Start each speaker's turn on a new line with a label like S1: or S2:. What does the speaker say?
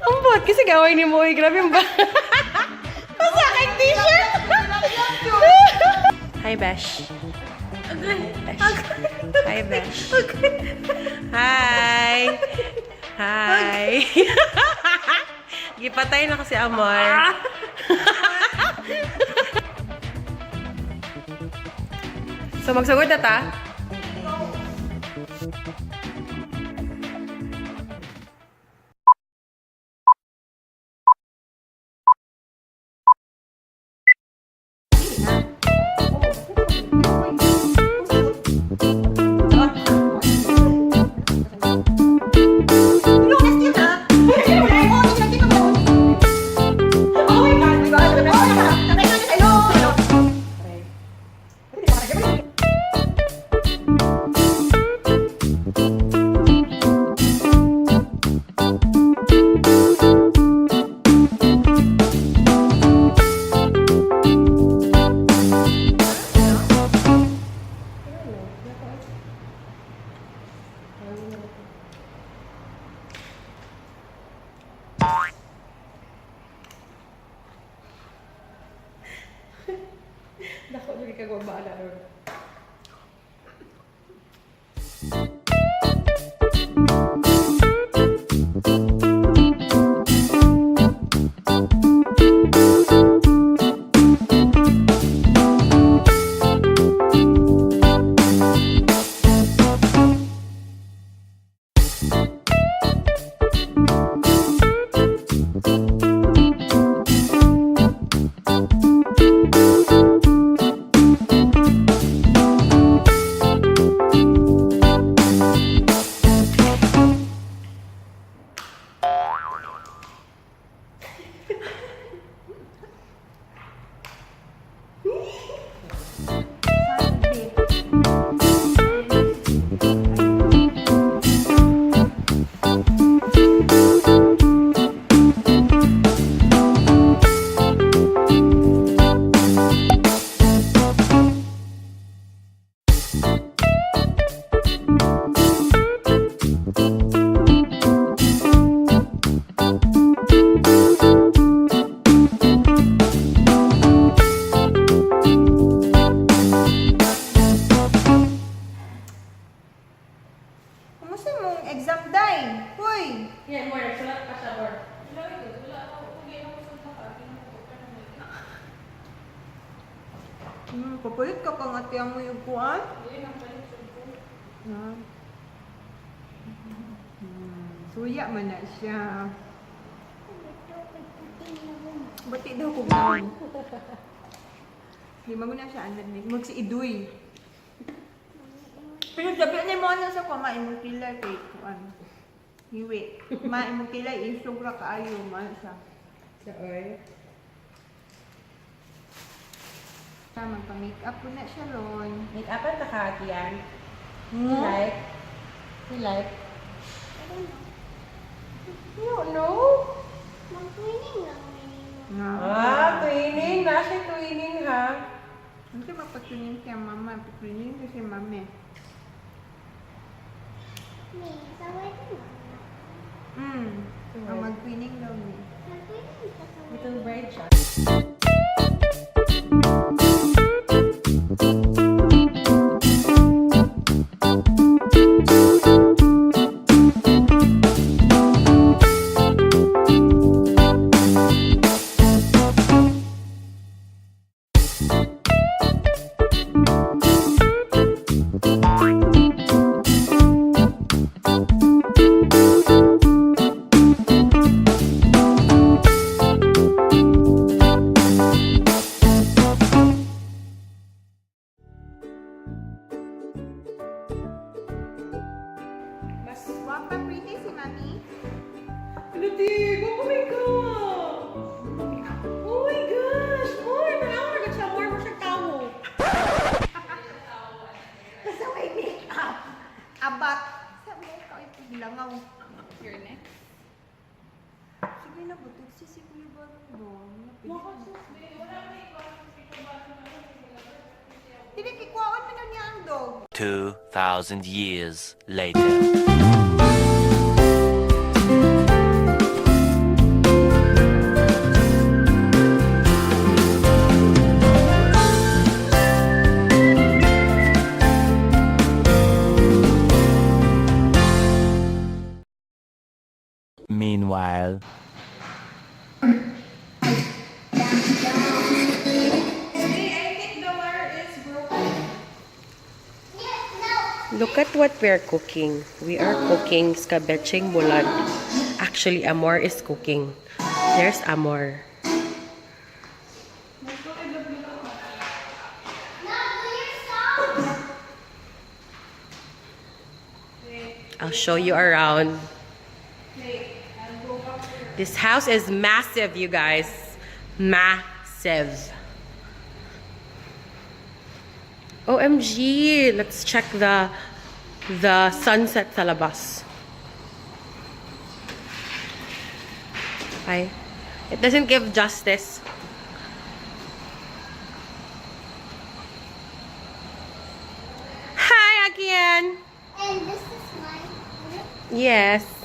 S1: Ang bot kasi gawin ni mo. Grabe yung ba? Sa aking t-shirt. Hi, Besh. Hi, Besh. Hi. Hi. Gipatay na kasi Amor. So, magsugod na ta? Dako lagi ka gumbaala ron.
S2: Exam day. Hoy.
S1: Yan, more. Sulat ka siya, more.
S2: Papalit ka pang ati ang may upuan? Suya man na siya. Bati daw ko gawin. Di mo na siya anad ni. Magsi-idoy. Pero sabi ni mo na sa kuma imong kilay kay kuan. Hiwi. Ma imong kilay insugra kaayo man siya.
S1: Sa oy.
S2: Tama pa make up po na siya ron.
S1: Make up at nakakiyan.
S2: Hmm?
S1: Like? You like? You don't know?
S3: Mag-twinning lang
S1: Twinning. Nasa twinning, ha?
S2: Ano siya mapatunin siya mama? Patunin ko si mami.
S3: sa wedding lang.
S2: Ang mag-twinning daw niya.
S3: Mag-twinning ka sa
S1: Little bride siya.
S2: Wapa pretty si mami.
S1: Lutig! Oh my God! Oh my gosh! More! Malawa na siya! More mo siya tao!
S2: Sa may make-up. Abat. Sabi ko ito bilangaw.
S1: Your next?
S2: Sige na, butog si Kuya Barong. Tinakikwaon mo na niya ang dog.
S4: 2,000 years later. Meanwhile.
S2: I think the wire is broken.
S3: Yes, no.
S1: Look at what we're cooking. We are cooking scabeching bulan. Actually, Amor is cooking. There's Amor.
S2: Let's go to the blue.
S3: No, do your song.
S2: Wait,
S1: I'll show you around.
S2: wait. I'll go back here.
S1: This house is massive, you guys. Massive. OMG! Let's check the sunset sa labas. Hi. It doesn't give justice. Hi again.
S3: And this is mine.
S1: Yes.